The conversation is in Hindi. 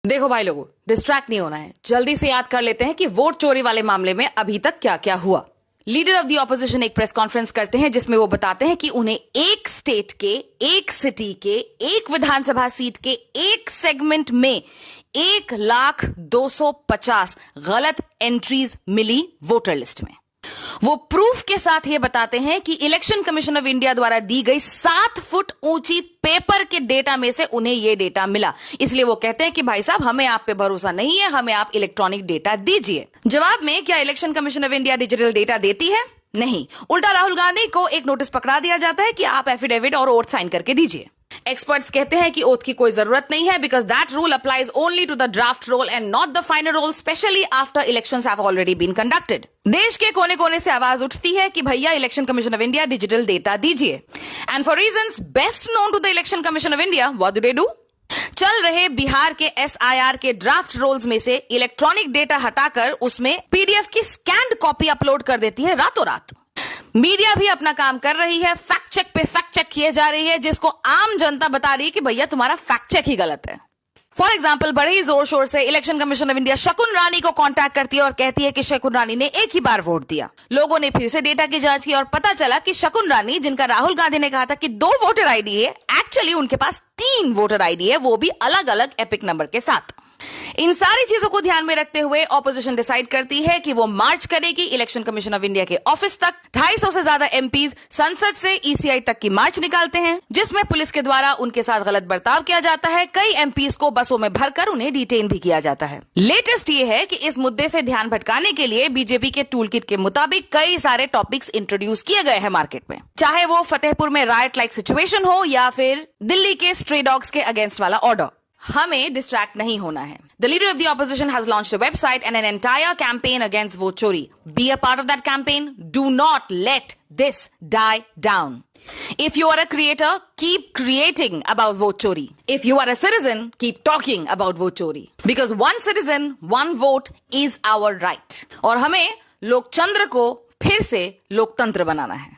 देखो भाई लोगों, डिस्ट्रैक्ट नहीं होना है, जल्दी से याद कर लेते हैं कि वोट चोरी वाले मामले में अभी तक क्या क्या हुआ। लीडर ऑफ द ऑपोजिशन एक प्रेस कॉन्फ्रेंस करते हैं जिसमें वो बताते हैं कि उन्हें एक स्टेट के, एक सिटी के, एक विधानसभा सीट के एक सेगमेंट में 1,250,000 गलत एंट्रीज मिली वोटर लिस्ट में। वो प्रूफ के साथ ये बताते हैं कि इलेक्शन कमीशन ऑफ इंडिया द्वारा दी गई 7 फुट ऊंची पेपर के डेटा में से उन्हें ये डेटा मिला। इसलिए वो कहते हैं कि भाई साहब, हमें आप पे भरोसा नहीं है, हमें आप इलेक्ट्रॉनिक डेटा दीजिए। जवाब में क्या election commission of India digital data देती है? नहीं। उल्टा राहुल गांधी को एक नोटिस पकड़ा दिया जाता है कि आप एफिडेविट और ओथ साइन करके दीजिए। एक्सपर्ट्स कहते हैं कि ओथ की कोई जरूरत नहीं है because that rule applies only to the draft roll and not the final roll, specially after elections have already been conducted. देश के कोने कोने से आवाज उठती है कि भैया election commission of India digital data दीजिए। And for reasons best known to the election commission of India, what do they do? चल रहे बिहार के एसआईआर के ड्राफ्ट रोल्स में से इलेक्ट्रॉनिक डेटा हटाकर उसमें पीडीएफ की स्कैन्ड कॉपी अपलोड कर देती है रातों रात। मीडिया भी अपना काम कर रही है, फैक्ट चेक पे फैक्ट चेक किए जा रही है, जिसको आम जनता बता रही है कि भैया तुम्हारा फैक्ट चेक ही गलत है। फॉर एग्जाम्पल, बड़े ही जोर शोर से इलेक्शन कमीशन ऑफ इंडिया शकुन रानी को कांटेक्ट करती है और कहती है कि शकुन रानी ने एक ही बार वोट दिया। लोगों ने फिर से डेटा की जांच की और पता चला कि शकुन रानी, जिनका राहुल गांधी ने कहा था कि 2 वोटर आईडी है, एक्चुअली उनके पास 3 वोटर आईडी है, वो भी अलग अलग एपिक नंबर के साथ। इन सारी चीजों को ध्यान में रखते हुए ऑपोजिशन डिसाइड करती है कि वो मार्च करेगी इलेक्शन कमीशन ऑफ इंडिया के ऑफिस तक। 250 से ज्यादा एमपीज संसद से ईसीआई तक की मार्च निकालते हैं, जिसमें पुलिस के द्वारा उनके साथ गलत बर्ताव किया जाता है। कई एमपीज को बसों में भरकर उन्हें डिटेन भी किया जाता है। लेटेस्ट ये है कि इस मुद्दे से ध्यान भटकाने के लिए बीजेपी के टूल किट के मुताबिक कई सारे टॉपिक्स इंट्रोड्यूस किए गए हैं मार्केट में, चाहे वो फतेहपुर में राइट लाइक सिचुएशन हो या फिर दिल्ली के स्ट्रे डॉग्स के अगेंस्ट वाला ऑर्डर। हमें डिस्ट्रैक्ट नहीं होना है। The leader of the opposition has launched a website and an entire campaign against vote chori. Be a part of that campaign. Do not let this die down. If you are a creator, keep creating about vote chori. If you are a citizen, keep talking about vote chori. Because one citizen, one vote is our right. और हमें लोकतंत्र को फिर से लोकतंत्र बनाना है।